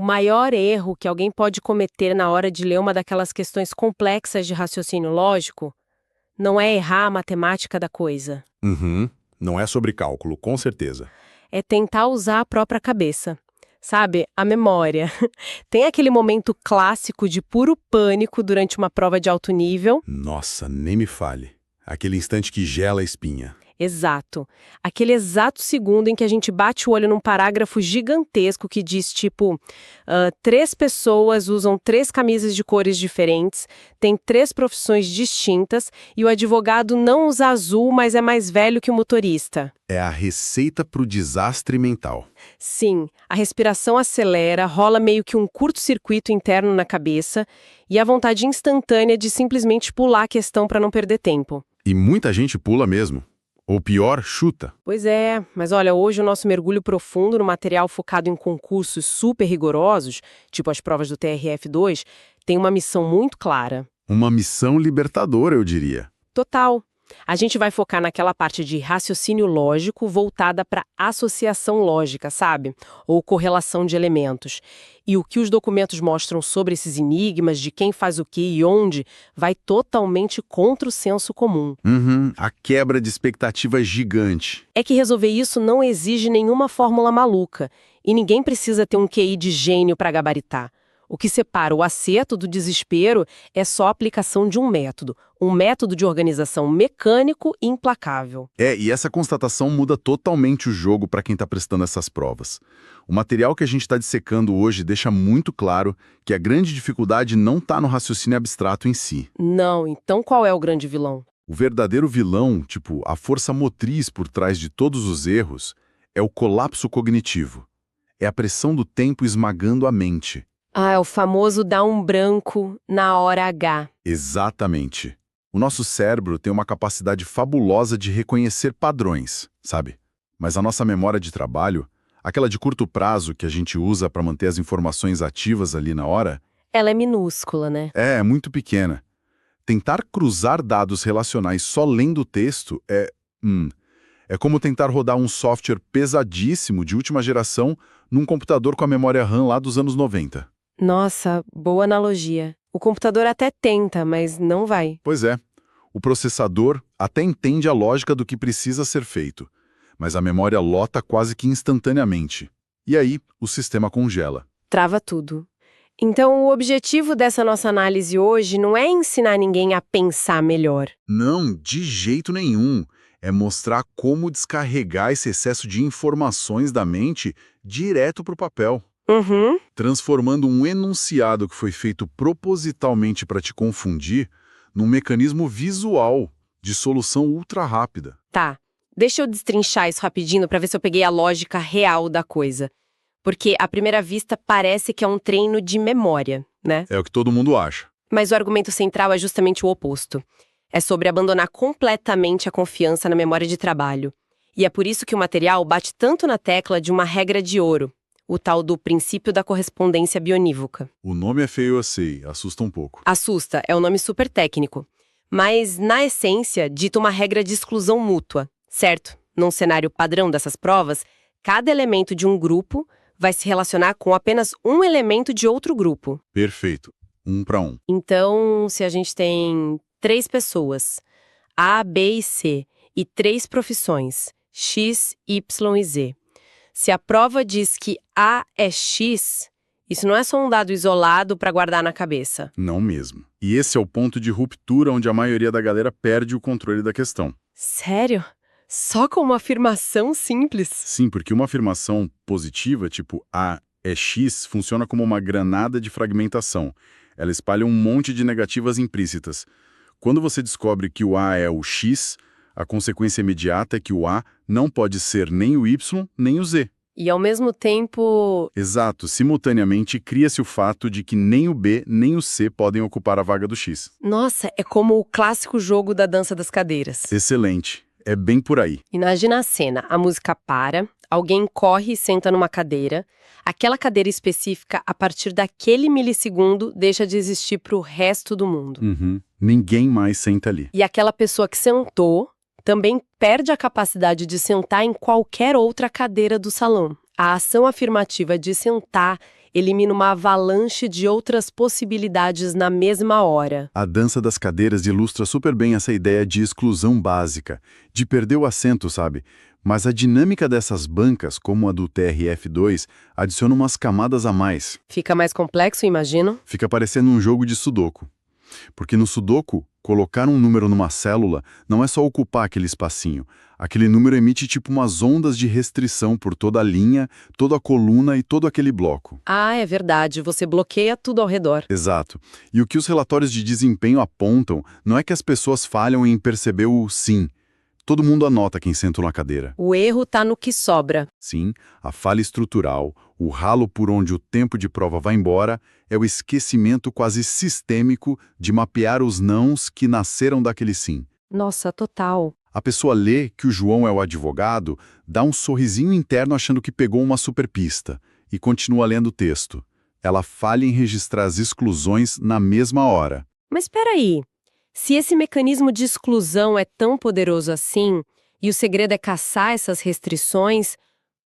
maior erro que alguém pode cometer na hora de ler uma daquelas questões complexas de raciocínio lógico não é errar a matemática da coisa. Uhum. Não é sobre cálculo, com certeza. É tentar usar a própria cabeça. Sabe, a memória. Tem aquele momento clássico de puro pânico durante uma prova de alto nível. Nossa, nem me fale. Aquele instante que gela a espinha. Exato. Aquele exato segundo em que a gente bate o olho num parágrafo gigantesco que diz, tipo, 3 pessoas usam 3 camisas de cores diferentes, têm 3 profissões distintas e o advogado não usa azul, mas é mais velho que o motorista. É a receita para o desastre mental. Sim, a respiração acelera, rola meio que um curto-circuito interno na cabeça e a vontade instantânea de simplesmente pular a questão para não perder tempo. E muita gente pula mesmo. Ou pior, chuta. Pois é, mas olha, hoje o nosso mergulho profundo no material focado em concursos super rigorosos, tipo as provas do TRF2, tem uma missão muito clara. Uma missão libertadora, eu diria. Total. A gente vai focar naquela parte de raciocínio lógico voltada para associação lógica, sabe? Ou correlação de elementos. E o que os documentos mostram sobre esses enigmas, de quem faz o que e onde, vai totalmente contra o senso comum. A quebra de expectativa gigante. É que resolver isso não exige nenhuma fórmula maluca, e ninguém precisa ter um QI de gênio para gabaritar. O que separa o acerto do desespero é só a aplicação de um método de organização mecânico e implacável. E essa constatação muda totalmente o jogo para quem está prestando essas provas. O material que a gente está dissecando hoje deixa muito claro que a grande dificuldade não está no raciocínio abstrato em si. Não, então qual é o grande vilão? O verdadeiro vilão, tipo, a força motriz por trás de todos os erros, é o colapso cognitivo. É a pressão do tempo esmagando a mente. É o famoso dar um branco na hora H. Exatamente. O nosso cérebro tem uma capacidade fabulosa de reconhecer padrões, sabe? Mas a nossa memória de trabalho, aquela de curto prazo que a gente usa para manter as informações ativas ali na hora... Ela é minúscula, né? É muito pequena. Tentar cruzar dados relacionais só lendo o texto é como tentar rodar um software pesadíssimo de última geração num computador com a memória RAM lá dos anos 90. Nossa, boa analogia. O computador até tenta, mas não vai. Pois é. O processador até entende a lógica do que precisa ser feito, mas a memória lota quase que instantaneamente. E aí, o sistema congela. Trava tudo. Então, o objetivo dessa nossa análise hoje não é ensinar ninguém a pensar melhor. Não, de jeito nenhum. É mostrar como descarregar esse excesso de informações da mente direto para o papel. Transformando um enunciado que foi feito propositalmente para te confundir num mecanismo visual de solução ultra rápida. Tá, deixa eu destrinchar isso rapidinho para ver se eu peguei a lógica real da coisa. Porque, à primeira vista, parece que é um treino de memória, né? É o que todo mundo acha. Mas o argumento central é justamente o oposto. É sobre abandonar completamente a confiança na memória de trabalho. E é por isso que o material bate tanto na tecla de uma regra de ouro, o tal do princípio da correspondência bionívoca. O nome é feio, eu sei, assusta um pouco. Assusta, é um nome super técnico. Mas, na essência, dita uma regra de exclusão mútua, certo? Num cenário padrão dessas provas, cada elemento de um grupo vai se relacionar com apenas um elemento de outro grupo. Perfeito. 1 para 1. Então, se a gente tem 3 pessoas, A, B e C, e 3 profissões, X, Y e Z. Se a prova diz que A é X, isso não é só um dado isolado para guardar na cabeça. Não mesmo. E esse é o ponto de ruptura onde a maioria da galera perde o controle da questão. Sério? Só com uma afirmação simples? Sim, porque uma afirmação positiva, tipo A é X, funciona como uma granada de fragmentação. Ela espalha um monte de negativas implícitas. Quando você descobre que o A é o X, a consequência imediata é que o A não pode ser nem o Y, nem o Z. E ao mesmo tempo... Exato, simultaneamente cria-se o fato de que nem o B nem o C podem ocupar a vaga do X. Nossa, é como o clássico jogo da dança das cadeiras. Excelente. É bem por aí. Imagina a cena, a música para, alguém corre e senta numa cadeira, aquela cadeira específica, a partir daquele milissegundo, deixa de existir para o resto do mundo. Ninguém mais senta ali. E aquela pessoa que sentou também perde a capacidade de sentar em qualquer outra cadeira do salão. A ação afirmativa de sentar elimina uma avalanche de outras possibilidades na mesma hora. A dança das cadeiras ilustra super bem essa ideia de exclusão básica, de perder o assento, sabe? Mas a dinâmica dessas bancas, como a do TRF2, adiciona umas camadas a mais. Fica mais complexo, imagino? Fica parecendo um jogo de sudoku. Porque no sudoku, colocar um número numa célula não é só ocupar aquele espacinho. Aquele número emite tipo umas ondas de restrição por toda a linha, toda a coluna e todo aquele bloco. Ah, é verdade. Você bloqueia tudo ao redor. Exato. E o que os relatórios de desempenho apontam não é que as pessoas falham em perceber o sim. Todo mundo anota quem sentou na cadeira. O erro tá no que sobra. Sim, a falha estrutural, o ralo por onde o tempo de prova vai embora, é o esquecimento quase sistêmico de mapear os nãos que nasceram daquele sim. Nossa, total. A pessoa lê que o João é o advogado, dá um sorrisinho interno achando que pegou uma superpista e continua lendo o texto. Ela falha em registrar as exclusões na mesma hora. Mas espera aí. Se esse mecanismo de exclusão é tão poderoso assim, e o segredo é caçar essas restrições,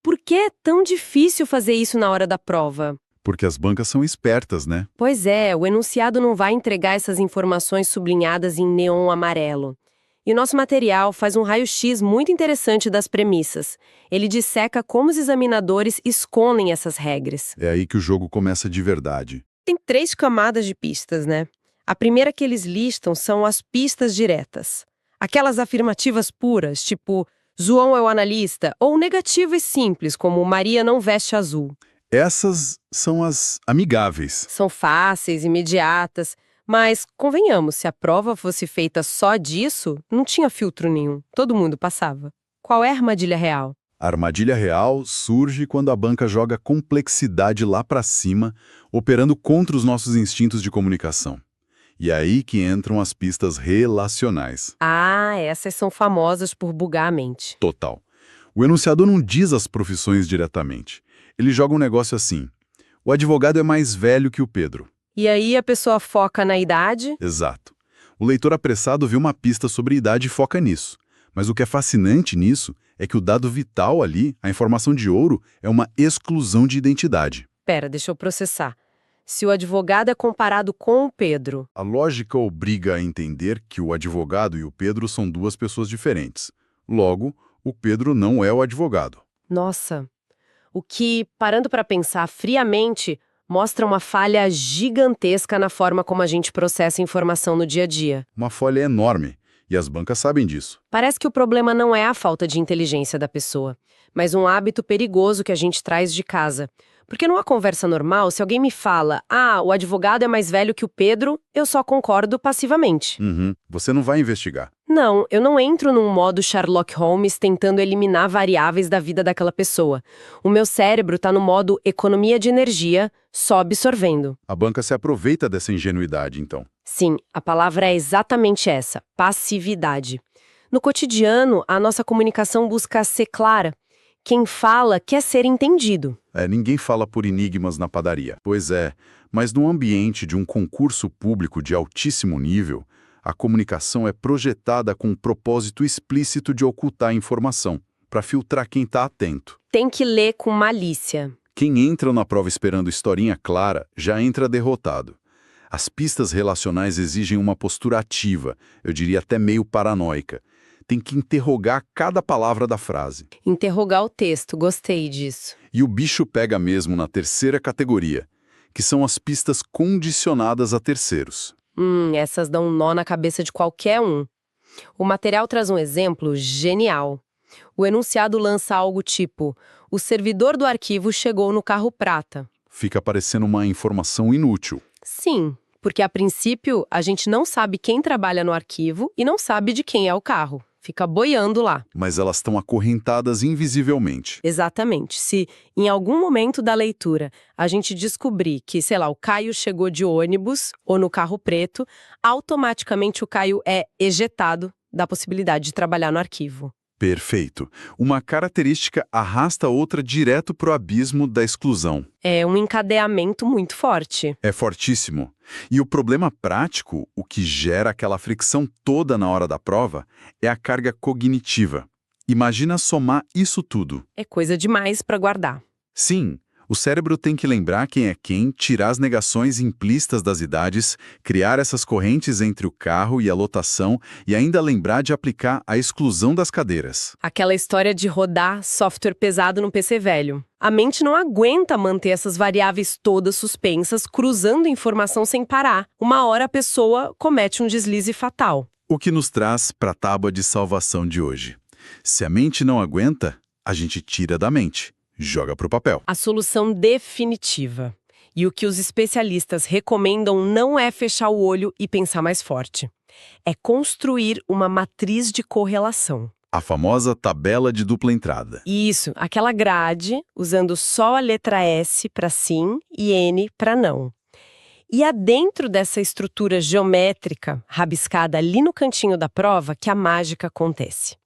por que é tão difícil fazer isso na hora da prova? Porque as bancas são espertas, né? Pois é, o enunciado não vai entregar essas informações sublinhadas em neon amarelo. E o nosso material faz um raio-x muito interessante das premissas. Ele disseca como os examinadores escondem essas regras. É aí que o jogo começa de verdade. Tem 3 camadas de pistas, né? A primeira que eles listam são as pistas diretas. Aquelas afirmativas puras, tipo, João é o analista, ou negativas simples, como Maria não veste azul. Essas são as amigáveis. São fáceis, imediatas, mas, convenhamos, se a prova fosse feita só disso, não tinha filtro nenhum. Todo mundo passava. Qual é a armadilha real? A armadilha real surge quando a banca joga complexidade lá pra cima, operando contra os nossos instintos de comunicação. E é aí que entram as pistas relacionais. Ah, essas são famosas por bugar a mente. Total. O enunciador não diz as profissões diretamente. Ele joga um negócio assim. O advogado é mais velho que o Pedro. E aí a pessoa foca na idade? Exato. O leitor apressado vê uma pista sobre idade e foca nisso. Mas o que é fascinante nisso é que o dado vital ali, a informação de ouro, é uma exclusão de identidade. Pera, deixa eu processar. Se o advogado é comparado com o Pedro. A lógica obriga a entender que o advogado e o Pedro são duas pessoas diferentes. Logo, o Pedro não é o advogado. Nossa, o que, parando para pensar friamente, mostra uma falha gigantesca na forma como a gente processa informação no dia a dia. Uma falha enorme, e as bancas sabem disso. Parece que o problema não é a falta de inteligência da pessoa, mas um hábito perigoso que a gente traz de casa. Porque numa conversa normal, se alguém me fala, o advogado é mais velho que o Pedro, eu só concordo passivamente. Você não vai investigar. Não, eu não entro num modo Sherlock Holmes tentando eliminar variáveis da vida daquela pessoa. O meu cérebro tá no modo economia de energia, só absorvendo. A banca se aproveita dessa ingenuidade, então. Sim, a palavra é exatamente essa, passividade. No cotidiano, a nossa comunicação busca ser clara. Quem fala quer ser entendido. Ninguém fala por enigmas na padaria. Pois é, mas no ambiente de um concurso público de altíssimo nível, a comunicação é projetada com um propósito explícito de ocultar informação, para filtrar quem está atento. Tem que ler com malícia. Quem entra na prova esperando historinha clara, já entra derrotado. As pistas relacionais exigem uma postura ativa, eu diria até meio paranoica. Tem que interrogar cada palavra da frase. Interrogar o texto, gostei disso. E o bicho pega mesmo na terceira categoria, que são as pistas condicionadas a terceiros. Essas dão um nó na cabeça de qualquer um. O material traz um exemplo genial. O enunciado lança algo tipo, o servidor do arquivo chegou no carro prata. Fica parecendo uma informação inútil. Sim, porque a princípio a gente não sabe quem trabalha no arquivo e não sabe de quem é o carro. Fica boiando lá. Mas elas estão acorrentadas invisivelmente. Exatamente. Se em algum momento da leitura a gente descobrir que, sei lá, o Caio chegou de ônibus ou no carro preto, automaticamente o Caio é ejetado da possibilidade de trabalhar no arquivo. Perfeito. Uma característica arrasta outra direto pro abismo da exclusão. É um encadeamento muito forte. É fortíssimo. E o problema prático, o que gera aquela fricção toda na hora da prova, é a carga cognitiva. Imagina somar isso tudo. É coisa demais para guardar. Sim, O cérebro tem que lembrar quem é quem, tirar as negações implícitas das idades, criar essas correntes entre o carro e a lotação e ainda lembrar de aplicar a exclusão das cadeiras. Aquela história de rodar software pesado no PC velho. A mente não aguenta manter essas variáveis todas suspensas, cruzando informação sem parar. Uma hora a pessoa comete um deslize fatal. O que nos traz para a tábua de salvação de hoje. Se a mente não aguenta, a gente tira da mente, joga para o papel. A solução definitiva. E o que os especialistas recomendam não é fechar o olho e pensar mais forte. É construir uma matriz de correlação. A famosa tabela de dupla entrada. Isso, aquela grade usando só a letra S para sim e N para não. E é dentro dessa estrutura geométrica, rabiscada ali no cantinho da prova, que a mágica acontece.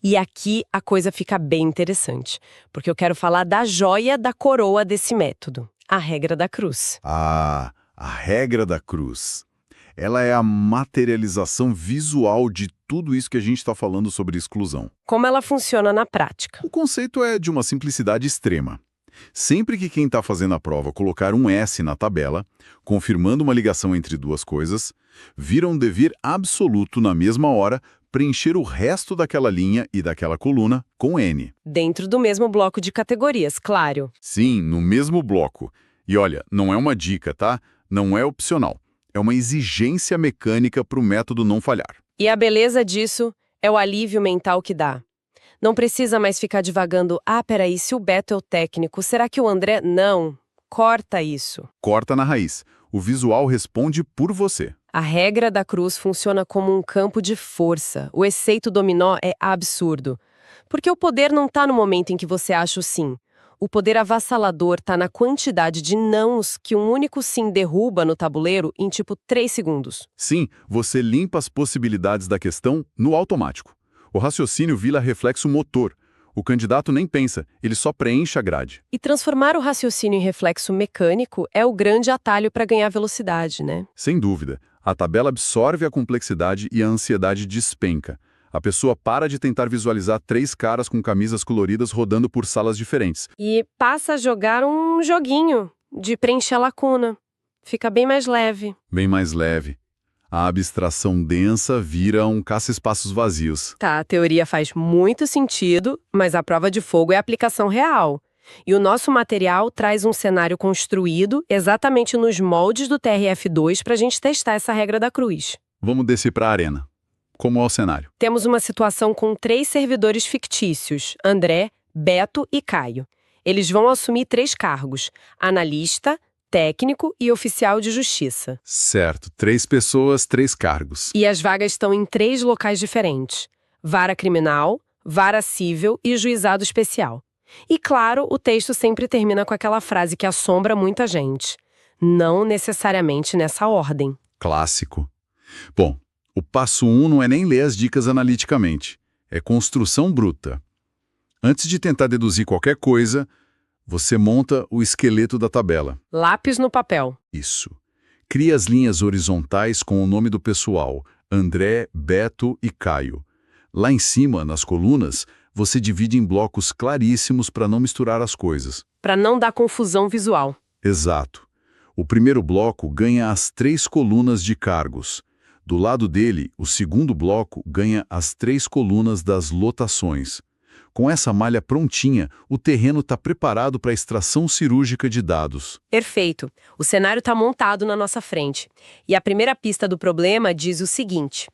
E aqui a coisa fica bem interessante, porque eu quero falar da joia da coroa desse método, a regra da cruz. Ah, a regra da cruz. Ela é a materialização visual de tudo isso que a gente está falando sobre exclusão. Como ela funciona na prática? O conceito é de uma simplicidade extrema. Sempre que quem está fazendo a prova colocar um S na tabela, confirmando uma ligação entre duas coisas, vira um dever absoluto na mesma hora preencher o resto daquela linha e daquela coluna com N. Dentro do mesmo bloco de categorias, claro. Sim, no mesmo bloco. E olha, não é uma dica, tá? Não é opcional. É uma exigência mecânica para o método não falhar. E a beleza disso é o alívio mental que dá. Não precisa mais ficar divagando, peraí, se o Beto é o técnico, será que o André... Não, corta isso. Corta na raiz. O visual responde por você. A regra da cruz funciona como um campo de força. O efeito dominó é absurdo. Porque o poder não está no momento em que você acha o sim. O poder avassalador está na quantidade de nãos que um único sim derruba no tabuleiro em tipo 3 segundos. Sim, você limpa as possibilidades da questão no automático. O raciocínio vira reflexo motor. O candidato nem pensa, ele só preenche a grade. E transformar o raciocínio em reflexo mecânico é o grande atalho para ganhar velocidade, né? Sem dúvida. A tabela absorve a complexidade e a ansiedade despenca. A pessoa para de tentar visualizar 3 caras com camisas coloridas rodando por salas diferentes. E passa a jogar um joguinho de preencher a lacuna. Fica bem mais leve. Bem mais leve. A abstração densa vira um caça-espaços vazios. Tá, a teoria faz muito sentido, mas a prova de fogo é a aplicação real. E o nosso material traz um cenário construído exatamente nos moldes do TRF2 para a gente testar essa regra da cruz. Vamos descer para a arena. Como é o cenário? Temos uma situação com 3 servidores fictícios, André, Beto e Caio. Eles vão assumir 3 cargos, analista, técnico e oficial de justiça. Certo, 3 pessoas, 3 cargos. E as vagas estão em 3 locais diferentes, vara criminal, vara civil e juizado especial. E claro, o texto sempre termina com aquela frase que assombra muita gente. Não necessariamente nessa ordem. Clássico. Bom, o passo 1 não é nem ler as dicas analiticamente. É construção bruta. Antes de tentar deduzir qualquer coisa, você monta o esqueleto da tabela. Lápis no papel. Isso. Cria as linhas horizontais com o nome do pessoal, André, Beto e Caio. Lá em cima, nas colunas, você divide em blocos claríssimos para não misturar as coisas. Para não dar confusão visual. Exato. O primeiro bloco ganha as 3 colunas de cargos. Do lado dele, o segundo bloco ganha as 3 colunas das lotações. Com essa malha prontinha, o terreno está preparado para a extração cirúrgica de dados. Perfeito. O cenário está montado na nossa frente. E a primeira pista do problema diz o seguinte: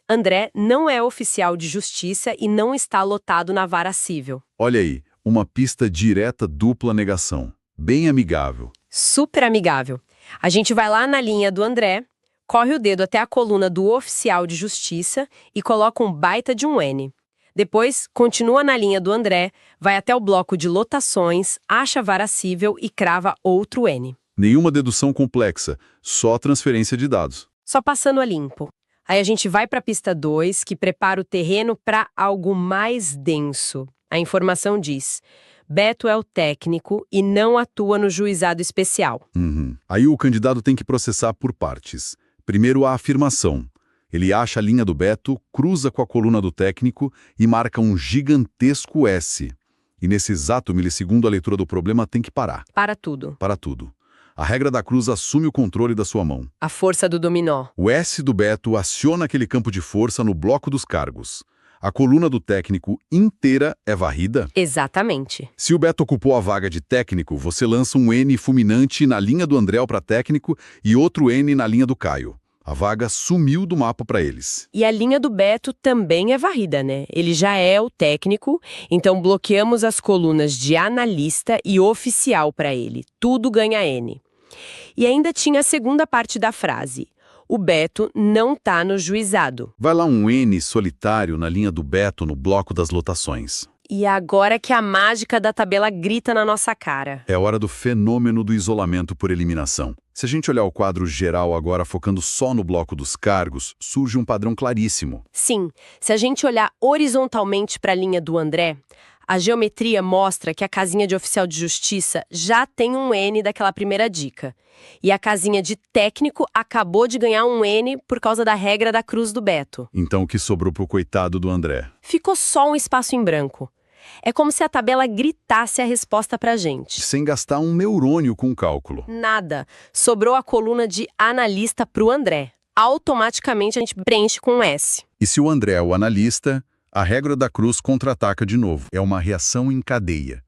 André não é oficial de justiça e não está lotado na vara civil. Olha aí, uma pista direta dupla negação. Bem amigável. Super amigável. A gente vai lá na linha do André, corre o dedo até a coluna do oficial de justiça e coloca um baita de um N. Depois, continua na linha do André, vai até o bloco de lotações, acha a vara civil e crava outro N. Nenhuma dedução complexa, só transferência de dados. Só passando a limpo. Aí a gente vai para a pista 2, que prepara o terreno para algo mais denso. A informação diz: Beto é o técnico e não atua no juizado especial. Aí o candidato tem que processar por partes. Primeiro a afirmação. Ele acha a linha do Beto, cruza com a coluna do técnico e marca um gigantesco S. E nesse exato milissegundo, a leitura do problema tem que parar. Para tudo. Para tudo. A regra da cruz assume o controle da sua mão. A força do dominó. O S do Beto aciona aquele campo de força no bloco dos cargos. A coluna do técnico inteira é varrida? Exatamente. Se o Beto ocupou a vaga de técnico, você lança um N fulminante na linha do André para técnico e outro N na linha do Caio. A vaga sumiu do mapa para eles. E a linha do Beto também é varrida, né? Ele já é o técnico, então bloqueamos as colunas de analista e oficial para ele. Tudo ganha N. E ainda tinha a segunda parte da frase. O Beto não tá no juizado. Vai lá um N solitário na linha do Beto no bloco das lotações. E agora que a mágica da tabela grita na nossa cara. É hora do fenômeno do isolamento por eliminação. Se a gente olhar o quadro geral agora focando só no bloco dos cargos, surge um padrão claríssimo. Sim, se a gente olhar horizontalmente para a linha do André, a geometria mostra que a casinha de oficial de justiça já tem um N daquela primeira dica. E a casinha de técnico acabou de ganhar um N por causa da regra da cruz do Beto. Então o que sobrou pro coitado do André? Ficou só um espaço em branco. É como se a tabela gritasse a resposta pra gente. Sem gastar um neurônio com o cálculo. Nada. Sobrou a coluna de analista pro André. Automaticamente a gente preenche com um S. E se o André é o analista, a regra da cruz contra-ataca de novo. É uma reação em cadeia.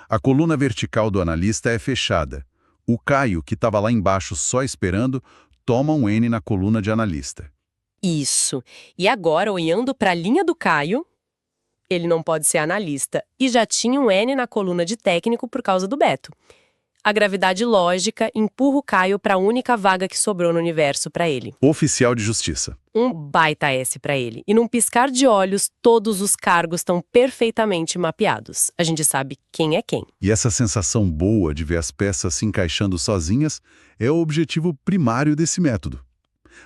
A coluna vertical do analista é fechada. O Caio, que estava lá embaixo só esperando, toma um N na coluna de analista. Isso. E agora, olhando para a linha do Caio, ele não pode ser analista. E já tinha um N na coluna de técnico por causa do Beto. A gravidade lógica empurra o Caio para a única vaga que sobrou no universo para ele. Oficial de justiça. Um baita S para ele. E num piscar de olhos, todos os cargos estão perfeitamente mapeados. A gente sabe quem é quem. E essa sensação boa de ver as peças se encaixando sozinhas é o objetivo primário desse método.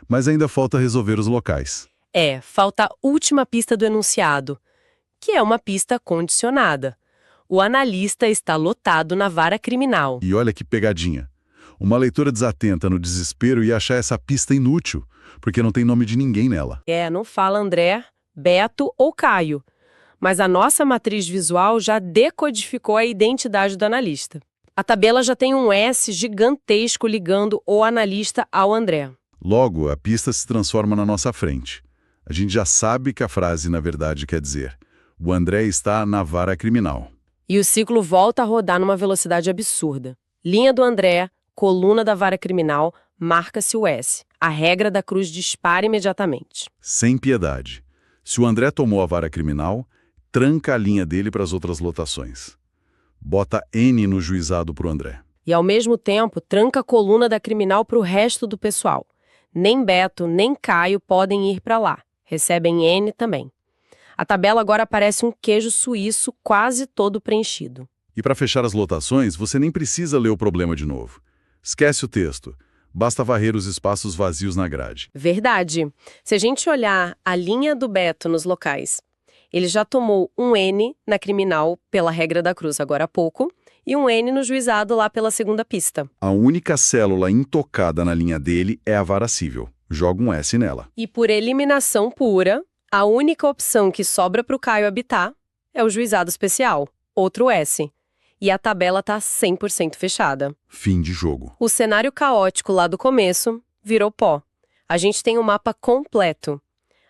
Mas ainda falta resolver os locais. Falta a última pista do enunciado, que é uma pista condicionada. O analista está lotado na vara criminal. E olha que pegadinha. Uma leitora desatenta no desespero ia achar essa pista inútil, porque não tem nome de ninguém nela. Não fala André, Beto ou Caio. Mas a nossa matriz visual já decodificou a identidade do analista. A tabela já tem um S gigantesco ligando o analista ao André. Logo, a pista se transforma na nossa frente. A gente já sabe que a frase, na verdade, quer dizer: o André está na vara criminal. E o ciclo volta a rodar numa velocidade absurda. Linha do André, coluna da vara criminal, marca-se o S. A regra da cruz dispara imediatamente. Sem piedade. Se o André tomou a vara criminal, tranca a linha dele para as outras lotações. Bota N no juizado para o André. E, ao mesmo tempo, tranca a coluna da criminal para o resto do pessoal. Nem Beto, nem Caio podem ir para lá. Recebem N também. A tabela agora parece um queijo suíço quase todo preenchido. E para fechar as lotações, você nem precisa ler o problema de novo. Esquece o texto. Basta varrer os espaços vazios na grade. Verdade. Se a gente olhar a linha do Beto nos locais, ele já tomou um N na criminal pela regra da cruz agora há pouco e um N no juizado lá pela segunda pista. A única célula intocada na linha dele é a vara cível. Joga um S nela. E por eliminação pura, a única opção que sobra para o Caio habitar é o juizado especial, outro S. E a tabela está 100% fechada. Fim de jogo. O cenário caótico lá do começo virou pó. A gente tem um mapa completo.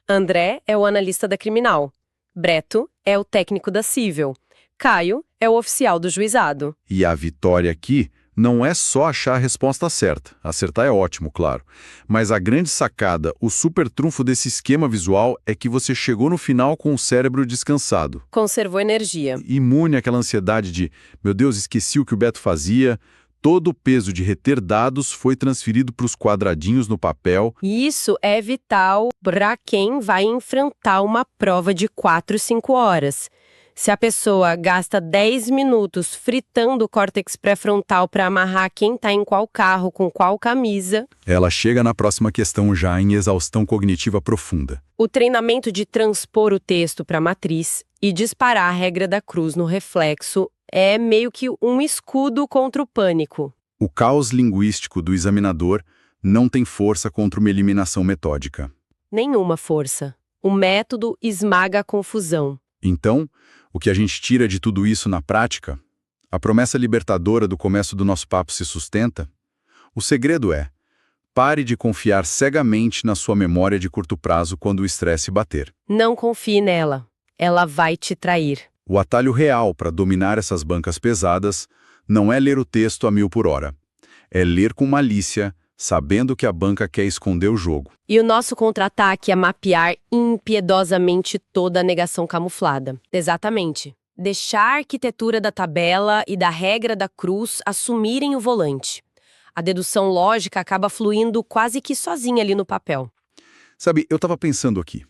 André é o analista da criminal. Beto é o técnico da cível. Caio é o oficial do juizado. E a vitória aqui não é só achar a resposta certa. Acertar é ótimo, claro. Mas a grande sacada, o super trunfo desse esquema visual é que você chegou no final com o cérebro descansado. Conservou energia. Imune àquela ansiedade de, meu Deus, esqueci o que o Beto fazia. Todo o peso de reter dados foi transferido para os quadradinhos no papel. Isso é vital para quem vai enfrentar uma prova de 4, 5 horas. Se a pessoa gasta 10 minutos fritando o córtex pré-frontal para amarrar quem está em qual carro, com qual camisa... Ela chega na próxima questão já em exaustão cognitiva profunda. O treinamento de transpor o texto para a matriz e disparar a regra da cruz no reflexo é meio que um escudo contra o pânico. O caos linguístico do examinador não tem força contra uma eliminação metódica. Nenhuma força. O método esmaga a confusão. Então, O que a gente tira de tudo isso na prática? A promessa libertadora do começo do nosso papo se sustenta? O segredo é: pare de confiar cegamente na sua memória de curto prazo quando o estresse bater. Não confie nela. Ela vai te trair. O atalho real para dominar essas bancas pesadas não é ler o texto a 1000 por hora. É ler com malícia, sabendo que a banca quer esconder o jogo. E o nosso contra-ataque é mapear impiedosamente toda a negação camuflada. Exatamente. Deixar a arquitetura da tabela e da regra da cruz assumirem o volante. A dedução lógica acaba fluindo quase que sozinha ali no papel. Sabe, eu estava pensando aqui.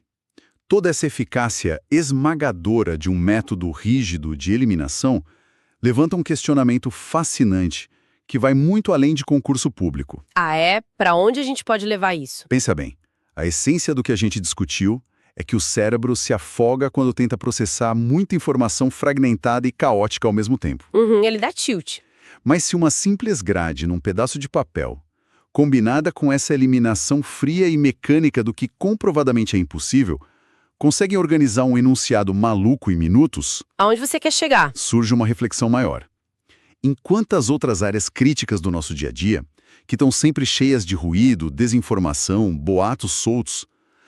Toda essa eficácia esmagadora de um método rígido de eliminação levanta um questionamento fascinante que vai muito além de concurso público. Ah, é? Para onde a gente pode levar isso? Pensa bem, a essência do que a gente discutiu é que o cérebro se afoga quando tenta processar muita informação fragmentada e caótica ao mesmo tempo. Ele dá tilt. Mas se uma simples grade num pedaço de papel, combinada com essa eliminação fria e mecânica do que comprovadamente é impossível, conseguem organizar um enunciado maluco em minutos, Aonde você quer chegar? surge uma reflexão maior. Em quantas outras áreas críticas do nosso dia a dia, que estão sempre cheias de ruído, desinformação, boatos soltos,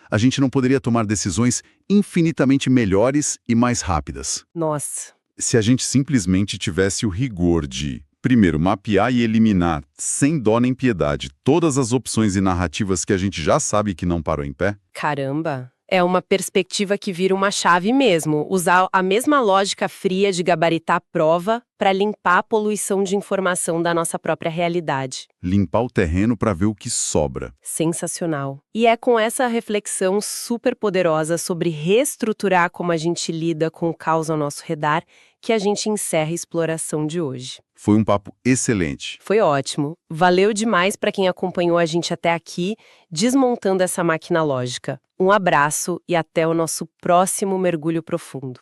a gente não poderia tomar decisões infinitamente melhores e mais rápidas? Nossa. Se a gente simplesmente tivesse o rigor de, primeiro, mapear e eliminar, sem dó nem piedade, todas as opções e narrativas que a gente já sabe que não param em pé? Caramba. É uma perspectiva que vira uma chave mesmo. Usar a mesma lógica fria de gabaritar a prova para limpar a poluição de informação da nossa própria realidade. Limpar o terreno para ver o que sobra. Sensacional. E é com essa reflexão super poderosa sobre reestruturar como a gente lida com o caos ao nosso redor que a gente encerra a exploração de hoje. Foi um papo excelente. Foi ótimo. Valeu demais para quem acompanhou a gente até aqui, desmontando essa máquina lógica. Um abraço e até o nosso próximo mergulho profundo.